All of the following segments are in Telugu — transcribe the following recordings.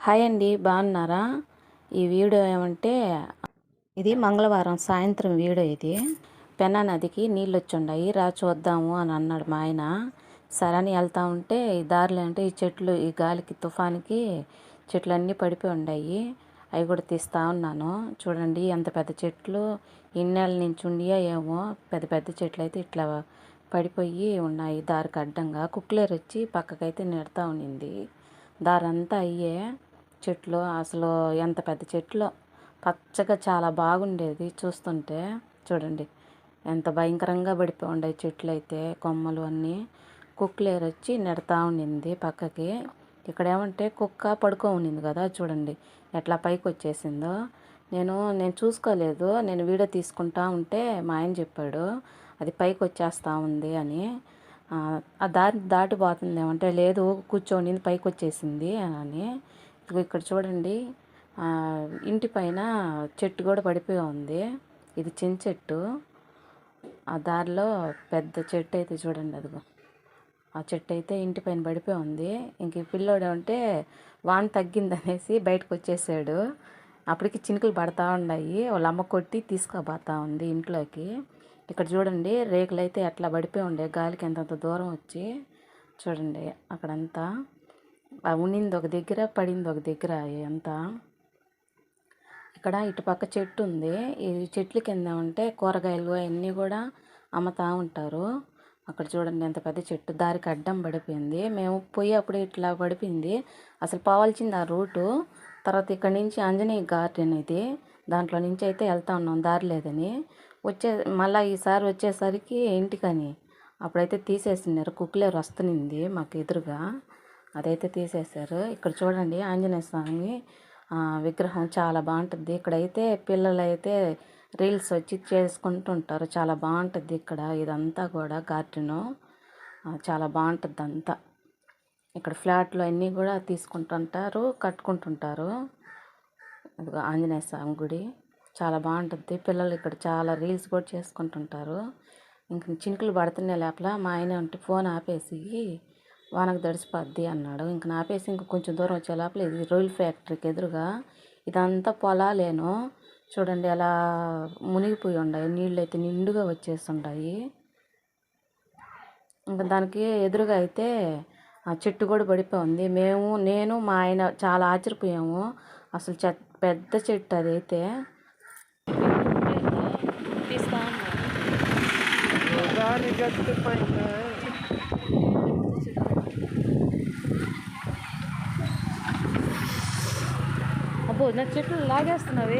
హాయ్ అండి, బాగున్నారా? ఈ వీడియో ఏమంటే ఇది మంగళవారం సాయంత్రం వీడియో. ఇది పెన్నా నదికి నీళ్ళు వచ్చుండాయి, రా చూద్దాము అని అన్నాడు మా ఆయన. సరే అని వెళ్తా ఉంటే ఈ దారిలో అంటే ఈ చెట్లు ఈ గాలికి తుఫానికి చెట్లన్నీ పడిపోయి ఉన్నాయి. అవి కూడా తీస్తూ ఉన్నాను. చూడండి ఎంత పెద్ద చెట్లు, ఇన్నేళ్ళ నుంచి ఉండియా ఏమో. పెద్ద పెద్ద చెట్లు అయితే ఇట్లా పడిపోయి ఉన్నాయి దారికి అడ్డంగా. కుక్లేరు వచ్చి పక్కకైతే నెడతా ఉన్నింది. దారంతా అయ్యే చెట్లు. అసలు ఎంత పెద్ద చెట్లు, పచ్చగా చాలా బాగుండేది చూస్తుంటే. చూడండి ఎంత భయంకరంగా పడిపోయి ఉండే చెట్లు అయితే, కొమ్మలు అన్నీ. కుక్లేరు వచ్చి నెడతా ఉండింది పక్కకి. ఇక్కడ ఏమంటే కుక్క పడుకో ఉండింది కదా, చూడండి ఎట్లా పైకి వచ్చేసిందో. నేను చూసుకోలేదు. నేను వీడియో తీసుకుంటా ఉంటే మా ఆయన చెప్పాడు అది పైకి వచ్చేస్తూ ఉంది అని. ఆ దారి దాటిపోతుంది ఏమంటే, లేదు కూర్చోండి పైకి వచ్చేసింది అని. ఇక్కడ చూడండి ఇంటి పైన చెట్టు కూడా పడిపోయి ఉంది. ఇది చిన్న చెట్టు. ఆ దారిలో పెద్ద చెట్టు అయితే చూడండి, అదిగో ఆ చెట్టు అయితే ఇంటి పైన పడిపోయి ఉంది. ఇంక ఈ పిల్లోడు అంటే వాన తగ్గిందనేసి బయటకు వచ్చేసాడు. అప్పటికి చినుకులు పడతా ఉన్నాయి. వాళ్ళ అమ్మ కొట్టి తీసుకోబోతా ఉంది ఇంట్లోకి. ఇక్కడ చూడండి రేకులు అయితే ఎట్లా పడిపోయి ఉండే గాలికి, ఎంతంత దూరం వచ్చి. చూడండి అక్కడంతా ఉన్నింది ఒక దగ్గర, పడింది ఒక దగ్గర. అంతా ఇక్కడ ఇటుపక్క చెట్టు ఉంది. ఈ చెట్ల కింద ఉంటే కూరగాయలు అవన్నీ కూడా అమ్ముతూ ఉంటారు. అక్కడ చూడండి ఎంత పెద్ద చెట్టు, దారికి అడ్డం పడిపోయింది. మేము పోయేప్పుడు ఇట్లా పడిపోయింది. అసలు పోవాల్సింది ఆ రూటు. తర్వాత ఇక్కడ నుంచి ఆంజనేయ గార్డెన్ ఇది, దాంట్లో నుంచి అయితే వెళ్తా ఉన్నాం దారి లేదని. మళ్ళీ ఈసారి వచ్చేసరికి ఇంటికని అప్పుడైతే తీసేసినారు. కుక్లేరు వస్తునింది మాకు ఎదురుగా, అదైతే తీసేశారు. ఇక్కడ చూడండి ఆంజనేయ స్వామి విగ్రహం చాలా బాగుంటుంది. ఇక్కడైతే పిల్లలు అయితే రీల్స్ వచ్చి చేసుకుంటుంటారు. చాలా బాగుంటుంది ఇక్కడ. ఇదంతా కూడా గార్డెను చాలా బాగుంటుంది అంతా. ఇక్కడ ఫ్లాట్లు అన్నీ కూడా తీసుకుంటుంటారు, కట్టుకుంటుంటారు. అదిగో ఆంజనేయ స్వామి గుడి చాలా బాగుంటుంది. పిల్లలు ఇక్కడ చాలా రీల్స్ కూడా చేసుకుంటుంటారు. ఇంక చినుకులు పడుతున్నాయి లోపల. మా ఆయన అంటే ఫోన్ ఆపేసి వానకు తడిసిపోద్ది అన్నాడు. ఇంక ఆపేసి ఇంక కొంచెం దూరం వచ్చే లోపల ఇది రొయ్యల ఫ్యాక్టరీకి ఎదురుగా ఇదంతా పొలాలేను. చూడండి ఎలా మునిగిపోయి ఉన్నాయి, నీళ్ళు అయితే నిండుగా వచ్చేసి ఉన్నాయి. ఇంకా దానికి ఎదురుగా అయితే ఆ చెట్టు కూడా పడిపోయి ఉంది. నేను మా ఆయన చాలా ఆశ్చర్యపోయాము. అసలు పెద్ద చెట్టు అదైతే. అబ్బో నా చెట్లు లాగేస్తున్నవి.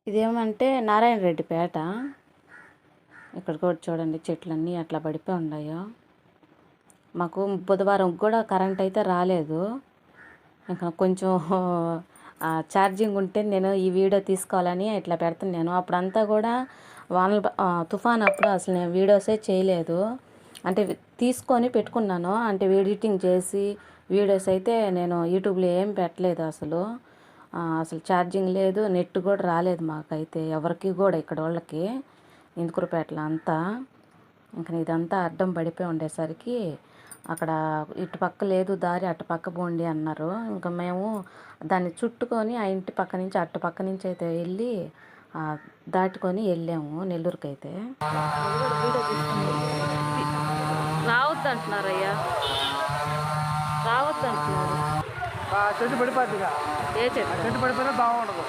ఇదేమంటే నారాయణ రెడ్డి పేట. ఇక్కడ కూడా చూడండి చెట్లన్నీ అట్లా పడిపోయి ఉన్నాయో. మాకు బుధవారం కూడా కరెంట్ అయితే రాలేదు. ఇంకా కొంచెం ఛార్జింగ్ ఉంటే నేను ఈ వీడియో తీసుకోవాలని ఇట్లా పెడుతున్నాను. అప్పుడంతా కూడా వానలు తుఫాన్ అప్పుడు అసలు నేను వీడియోసే చేయలేదు. అంటే తీసుకొని పెట్టుకున్నాను, అంటే ఎడిటింగ్ చేసి వీడియోస్ అయితే నేను యూట్యూబ్లో ఏం పెట్టలేదు. అసలు ఛార్జింగ్ లేదు, నెట్ కూడా రాలేదు మాకైతే ఎవరికి కూడా, ఇక్కడ వాళ్ళకి ఇందుకురుపేటలో అంతా. ఇంకా ఇదంతా అడ్డం పడిపోయి ఉండేసరికి అక్కడ ఇటు పక్క లేదు దారి, అటు పక్క పోండి అన్నారు. ఇంకా మేము దాన్ని చుట్టుకొని ఆ ఇంటి పక్క నుంచి అటు పక్క నుంచి అయితే వెళ్ళి దాటుకొని వెళ్ళాము నెల్లూరుకి. అయితే రావద్దు అంటున్నారయ్యా, రావద్దు అంటున్నారు. చెట్టు పడిపోద్ది. ఏ చెట్టు పడిపోయినా బాగుండదు.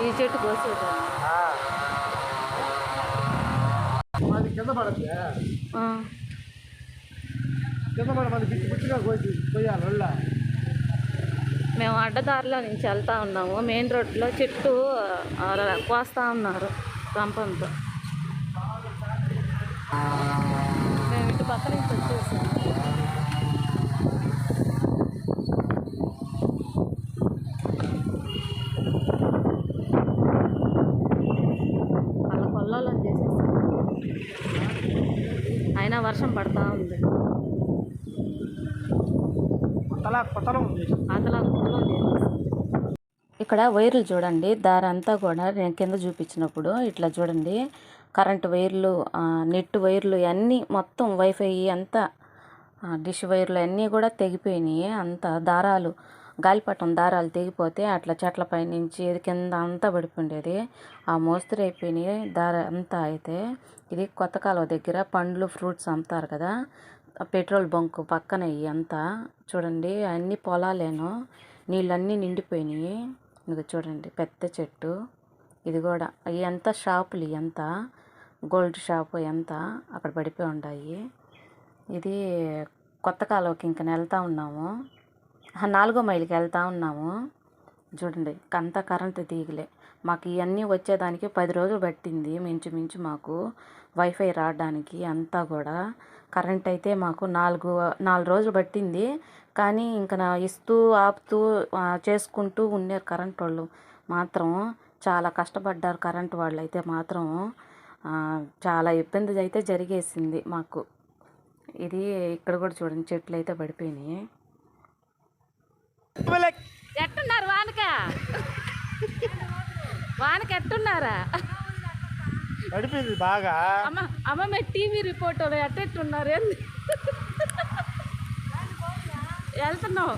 ఈ చెట్టు కోసేది అది కింద పడద్ది. కింద పడ మళ్ళీ పిచ్చి పిచ్చిగా పోయాలి వెళ్ళ. మేము అడ్డదారిలో నుంచి వెళ్తా ఉన్నాము. మెయిన్ రోడ్లో చెట్టు కోస్తా ఉన్నారు రంపంతో. మేము ఇటు పక్క నుంచి వచ్చేసాము. వాళ్ళ పొలాల్లో చేసేసాము. అయినా వర్షం పడతా ఉంది. అతలా కుతలం చేసేసాం. ఇక్కడ వైర్లు చూడండి, దారి అంతా కూడా నేను కింద చూపించినప్పుడు ఇట్లా చూడండి, కరెంటు వైర్లు, నెట్ వైర్లు అన్నీ మొత్తం వైఫై అంతా, డిష్ వైర్లు అన్నీ కూడా తెగిపోయినాయి. అంత దారాలు, గాలిపటం దారాలు తెగిపోతే అట్లా చెట్ల పై నుంచి కింద అంతా పడిపోయిండేది. ఆ మోస్తరు అయిపోయినాయి దార అంతా. అయితే ఇది కొత్త కాలువ దగ్గర పండ్లు ఫ్రూట్స్ అమ్ముతారు కదా, పెట్రోల్ బంక్ పక్కన అంతా చూడండి, అన్ని పొలాలేను, నీళ్ళన్నీ నిండిపోయినాయి. ఇది చూడండి పెద్ద చెట్టు. ఇది కూడా ఇవంతా షాపులు, ఇవంతా గోల్డ్ షాపు ఎంత అక్కడ పడిపోయి ఉన్నాయి. ఇది కొత్త కాలువకి ఇంక వెళ్తూ ఉన్నాము, 4వ మైలుకి వెళ్తూ ఉన్నాము. చూడండి అంతా కరెంటు తీగలే. మాకు ఇవన్నీ వచ్చేదానికి 10 రోజులు పట్టింది మించుమించు మాకు వైఫై రావడానికి. అంతా కూడా కరెంట్ అయితే మాకు 4 రోజులు పట్టింది. కానీ ఇంకా ఇస్తూ ఆపుతూ చేసుకుంటూ ఉన్నారు కరెంట్ వాళ్ళు మాత్రం. చాలా కష్టపడ్డారు కరెంట్ వాళ్ళు అయితే మాత్రం. చాలా ఇబ్బంది అయితే జరిగేసింది మాకు. ఇది ఇక్కడ కూడా చూడండి చెట్లు అయితే పడిపోయినాయి. ఎట్టున్నారు వానక ఎట్టున్నారా? పడిపోయింది బాగా. అమ్మ మీ టీవీ రిపోర్టర్ ఎట్టున్నారు? వెళ్తున్నావు,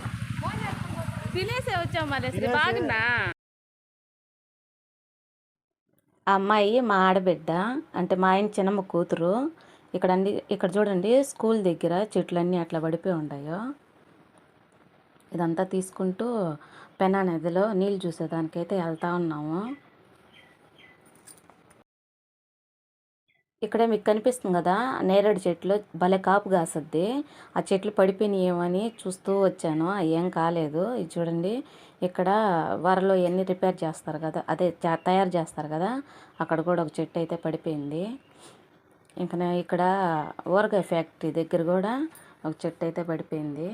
తినేసే వచ్చావు మరి. అసలు బాగున్నా? ఆ అమ్మాయి మా ఆడబిడ్డ, అంటే మా ఆయన చిన్నమ్మ కూతురు. ఇక్కడ చూడండి స్కూల్ దగ్గర చెట్లన్నీ అట్లా పడిపోయి ఉన్నాయో. ఇదంతా తీసుకుంటూ పెన్నా నదిలో నీళ్ళు చూసేదానికైతే వెళ్తూ ఉన్నాము. ఇక్కడ మీకు కనిపిస్తుంది కదా నేరేడు చెట్లు, భలే కాపు కాసద్ది. ఆ చెట్లు పడిపోయినాయేమని చూస్తూ వచ్చాను, ఏం కాలేదు. ఇది చూడండి, ఇక్కడ వరలో ఎన్ని రిపేర్ చేస్తారు కదా, అదే తయారు చేస్తారు కదా, అక్కడ కూడా ఒక చెట్టు అయితే పడిపోయింది. ఇంకా ఇక్కడ ఊరగాయ ఫ్యాక్టరీ దగ్గర కూడా ఒక చెట్టు అయితే పడిపోయింది.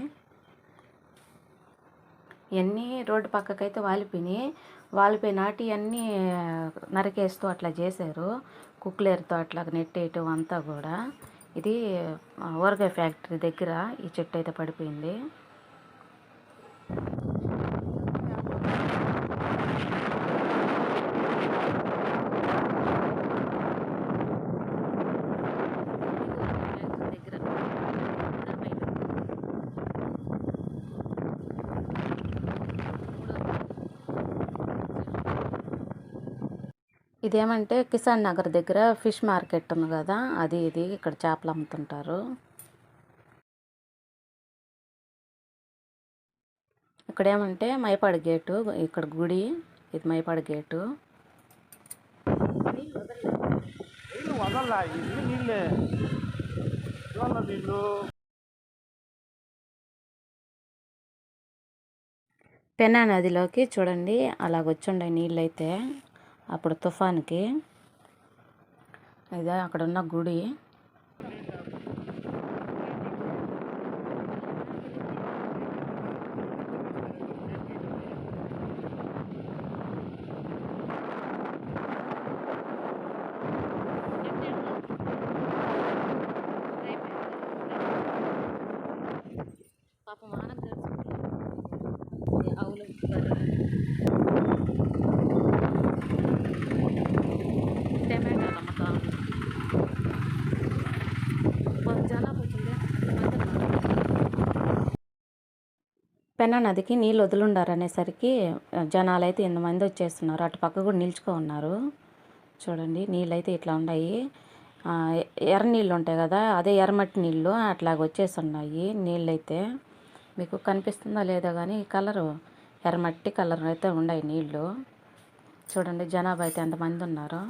ఇవన్నీ రోడ్డు పక్కకైతే వాలిపోయి నాటి అన్నీ నరికేస్తూ అట్లా చేశారు, కుక్లేరుతో అట్లా నెట్టేయటం అంతా కూడా. ఇది ఊరగాయ ఫ్యాక్టరీ దగ్గర ఈ చెట్టు అయితే పడిపోయింది. ఇదేమంటే కిసాన్ నగర్ దగ్గర ఫిష్ మార్కెట్ ఉంది కదా, ఇది ఇక్కడ చేపలు అమ్ముతుంటారు. ఇక్కడ ఏమంటే మైపాడు గేటు, ఇక్కడ గుడి, ఇది మైపాడు గేటు. పెన్నా నదిలోకి చూడండి అలాగొచ్చుండే నీళ్ళు అయితే అప్పుడు తుఫాన్కి. ఇదే అక్కడ ఉన్న గుడి. పాపం ఆవులు టమాటాలు అమ్మకాం. పెన్నా నదికి నీళ్ళు వదులుండారు అనేసరికి జనాలు అయితే 8 మంది వచ్చేస్తున్నారు. అటు పక్క కూడా నిల్చుకో ఉన్నారు. చూడండి నీళ్ళు అయితే ఇట్లా ఉన్నాయి. ఎర్ర నీళ్ళు ఉంటాయి కదా, అదే ఎర్రమట్టి నీళ్ళు అట్లాగ వచ్చేస్తున్నాయి నీళ్ళు అయితే. మీకు కనిపిస్తుందో లేదో కానీ కలరు ఎర్రమట్టి కలర్ అయితే ఉన్నాయి నీళ్ళు. చూడండి జనాభా అయితే ఎంతమంది ఉన్నారో.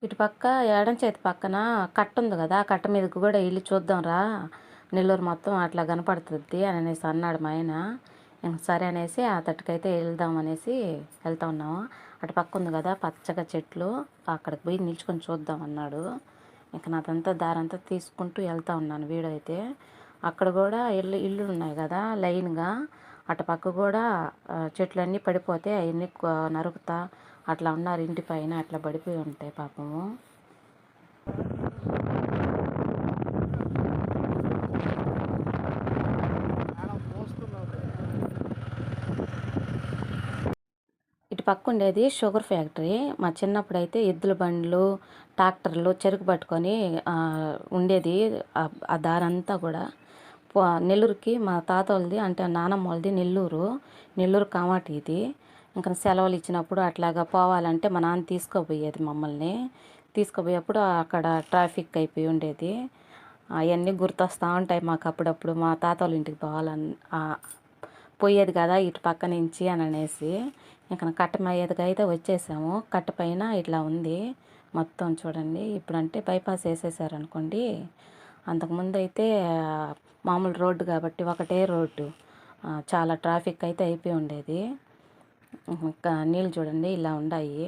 ఇటు పక్క ఎడం చేతి పక్కన కట్ట ఉంది కదా, ఆ కట్ట మీదకి కూడా వెళ్ళి చూద్దాం రా, నెల్లూరు మొత్తం అట్లా కనపడుతుంది అని అనేసి అన్నాడు మా ఆయన. ఇంక సరే అనేసి ఆ తట్టుకైతే వెళ్దాం అనేసి వెళ్తా ఉన్నాము. అటు పక్క ఉంది కదా పచ్చగా చెట్లు, అక్కడికి పోయి నిల్చుకొని చూద్దాం అన్నాడు. ఇంక నాదంతా దారంతా తీసుకుంటూ వెళ్తా ఉన్నాను వీడియో అయితే. అక్కడ కూడా ఇల్లు ఉన్నాయి కదా లైన్గా, అటు పక్క కూడా చెట్లన్నీ పడిపోతే అవన్నీ నరుకుతా అట్లా ఉన్నారు, ఇంటి పైన అట్లా పడిపోయి ఉంటాయి పాపము. ఇటు పక్క ఉండేది షుగర్ ఫ్యాక్టరీ. మా చిన్నప్పుడు అయితే ఎద్దుల బండ్లు, ట్రాక్టర్లు చెరుకు పట్టుకొని ఉండేది ఆ దారంతా కూడా. నెల్లూరుకి మా తాత వాళ్ళది అంటే నానమ్మ వాళ్ళది నెల్లూరు కామాటి ఇది. ఇంకా సెలవులు ఇచ్చినప్పుడు అట్లాగా పోవాలంటే మా నాన్న తీసుకుపోయేది మమ్మల్ని. తీసుకుపోయేప్పుడు అక్కడ ట్రాఫిక్ అయిపోయి ఉండేది. అవన్నీ గుర్తొస్తూ ఉంటాయి మాకు అప్పుడప్పుడు, మా తాత వాళ్ళ ఇంటికి పోయేది కదా ఇటు పక్క నుంచి అని అనేసి. ఇంకా కట్ట మీదకి అయితే వచ్చేసాము. కట్ట పైన ఇట్లా ఉంది మొత్తం చూడండి. ఇప్పుడంటే బైపాస్ వేసేసారు అనుకోండి. అంతకుముందు అయితే మామూలు రోడ్డు కాబట్టి ఒకటే రోడ్డు, చాలా ట్రాఫిక్ అయితే అయిపోయి ఉండేది. ఇంకా నీళ్ళు చూడండి ఇలా ఉన్నాయి.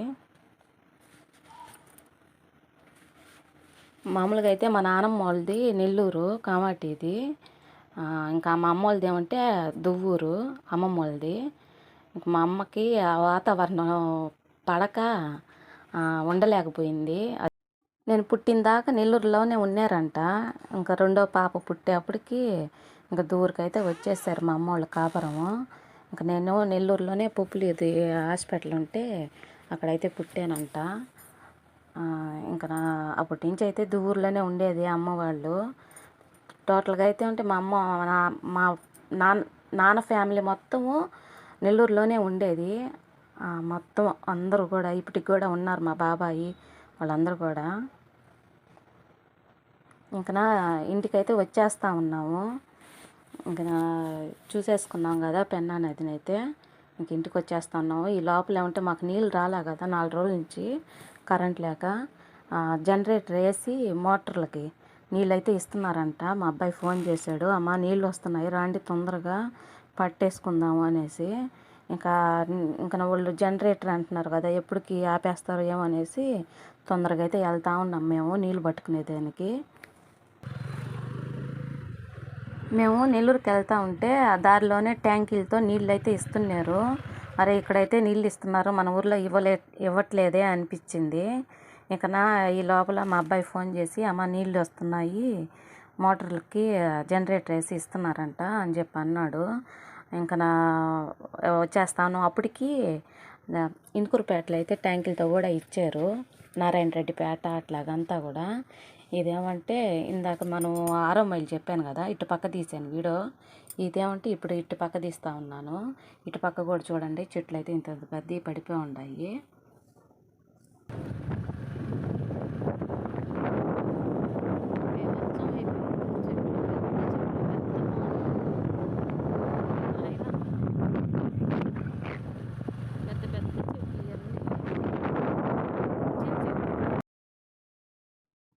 మామూలుగా అయితే మా నాన్నమ్మ వాళ్ళది నెల్లూరు కామాటిది. ఇంకా మా అమ్మ వాళ్ళది ఏమంటే దువ్వూరు అమ్మమ్మ వాళ్ళది. ఇంక మా అమ్మకి ఆ వాతావరణం పడక ఉండలేకపోయింది. నేను పుట్టిన దాకా నెల్లూరులోనే ఉన్నారంట. ఇంకా రెండో పాప పుట్టేప్పటికి ఇంకా దూరకైతే వచ్చేసారు మా అమ్మ వాళ్ళ కాపురము. ఇంకా నేను నెల్లూరులోనే ఇది హాస్పిటల్ ఉంటే అక్కడైతే పుట్టానంట. ఇంకా అప్పటి నుంచి అయితే దువ్వూరులోనే ఉండేది అమ్మ వాళ్ళు. టోటల్గా అయితే ఉంటే మా అమ్మ మా నాన్న ఫ్యామిలీ మొత్తము నెల్లూరులోనే ఉండేది. మొత్తం అందరూ కూడా ఇప్పటికి కూడా ఉన్నారు, మా బాబాయి వాళ్ళందరూ కూడా. ఇంకా ఇంటికైతే వచ్చేస్తూ ఉన్నాము. ఇంకా చూసేసుకున్నాం కదా పెన్నా నదిని అయితే. ఇంక ఇంటికి వచ్చేస్తూ ఉన్నాము. ఈ లోపల ఏమంటే మాకు నీళ్ళు రాలే కదా 4 రోజుల నుంచి కరెంట్ లేక. జనరేటర్ వేసి మోటార్లకి నీళ్ళు అయితే ఇస్తున్నారంట. మా అబ్బాయి ఫోన్ చేశాడు, అమ్మ నీళ్ళు వస్తున్నాయి రాండి తొందరగా పట్టేసుకుందాము అనేసి. ఇంకా వాళ్ళు జనరేటర్ అంటున్నారు కదా, ఎప్పటికి ఆపేస్తారో ఏమో అనేసి తొందరగా అయితే వెళ్తా ఉన్నాం మేము నీళ్ళు పట్టుకునేదానికి. మేము నెల్లూరుకి వెళ్తూ ఉంటే ఆ దారిలోనే ట్యాంకీలతో నీళ్ళు అయితే ఇస్తున్నారు. అరే ఇక్కడైతే నీళ్ళు ఇస్తున్నారు, మన ఊర్లో ఇవ్వట్లేదే అనిపించింది. ఇక ఈ లోపల మా అబ్బాయి ఫోన్ చేసి అమ్మ నీళ్ళు వస్తున్నాయి, మోటార్లకి జనరేటర్ వేసి ఇస్తున్నారంట అని చెప్పి అన్నాడు. ఇంకా వచ్చేస్తాను. అప్పటికి ఇందుకూరుపేటలో అయితే ట్యాంకీలతో కూడా ఇచ్చారు, నారాయణ రెడ్డిపేట అట్లాగంతా కూడా. ఇదేమంటే ఇందాక మనం 6వ మైలు చెప్పాను కదా, ఇటు పక్క తీసాను వీడియో. ఇదేమంటే ఇప్పుడు ఇటు పక్క తీస్తూ ఉన్నాను. ఇటు పక్క కూడా చూడండి చెట్లు అయితే ఇంత పెద్ద పడిపోయి ఉన్నాయి.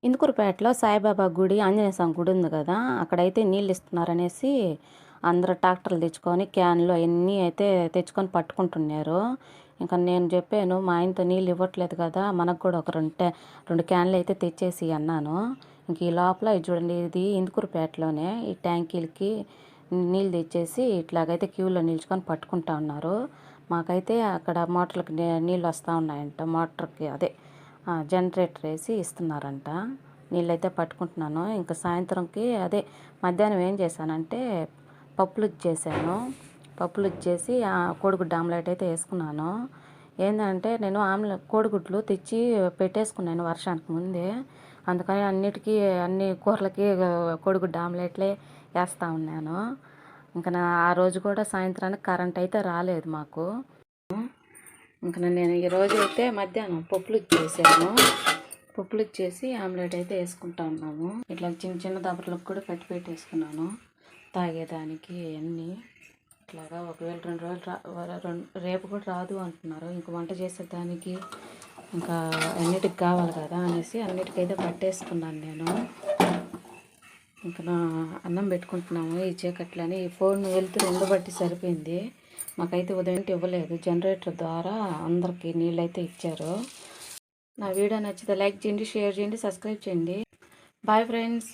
ఇందుకూరుపేటలో సాయిబాబా గుడి, ఆంజనేయ స్వామి గుడి ఉంది కదా, అక్కడైతే నీళ్ళు ఇస్తున్నారనేసి అందరూ ట్రాక్టర్లు తెచ్చుకొని క్యాన్లు అవన్నీ అయితే తెచ్చుకొని పట్టుకుంటున్నారు. ఇంకా నేను చెప్పాను మా ఆయనతో నీళ్ళు ఇవ్వట్లేదు కదా, మనకు కూడా ఒక 2 క్యాన్లు అయితే తెచ్చేసి అన్నాను. ఇంక ఈ లోపల ఇది చూడండి, ఇది ఇందుకూరుపేటలోనే ఈ ట్యాంకీలకి నీళ్ళు తెచ్చేసి ఇట్లాగైతే క్యూలో నిల్చుకొని పట్టుకుంటా ఉన్నారు. మాకైతే అక్కడ మోటార్లకి నీళ్ళు వస్తూ ఉన్నాయంట, మోటార్కి అదే జనరేటర్ వేసి ఇస్తున్నారంట. నీళ్ళైతే పట్టుకుంటున్నాను. ఇంకా సాయంత్రంకి అదే మధ్యాహ్నం ఏం చేశానంటే పప్పులు చేసి కోడిగుడ్డు ఆమ్లెట్ అయితే వేసుకున్నాను. ఏంటంటే నేను కోడిగుడ్లు తెచ్చి పెట్టేసుకున్నాను వర్షానికి ముందే, అందుకని అన్ని కూరలకి కోడిగుడ్డు ఆమ్లెట్లే వేస్తూ ఉన్నాను. ఇంకా ఆ రోజు కూడా సాయంత్రానికి కరెంట్ అయితే రాలేదు మాకు. ఇంకా నేను ఈరోజు అయితే మధ్యాహ్నం పప్పులు చేసి ఆమ్లెట్ అయితే వేసుకుంటా ఉన్నాము. ఇట్లా చిన్న దబర్లకు కూడా పెట్టేసుకున్నాను తాగేదానికి అన్నీ. ఇట్లాగా ఒకవేళ 2 రోజులు రేపు కూడా రాదు అంటున్నారు. ఇంక వంట చేసేదానికి ఇంకా అన్నిటికి కావాలి కదా అనేసి అన్నిటికైతే పట్టేసుకున్నాను నేను. ఇంకా నా అన్నం పెట్టుకుంటున్నాము ఈ చీకట్లని. ఈ ఫోన్ వెళ్తూ ఉండబట్టి సరిపోయింది. మాకైతే ఉదయం ఇవ్వలేదు, జనరేటర్ ద్వారా అందరికీ నీళ్ళు అయితే ఇచ్చారు. నా వీడియో నచ్చితే లైక్ చేయండి, షేర్ చేయండి, సబ్స్క్రైబ్ చేయండి. Bye friends.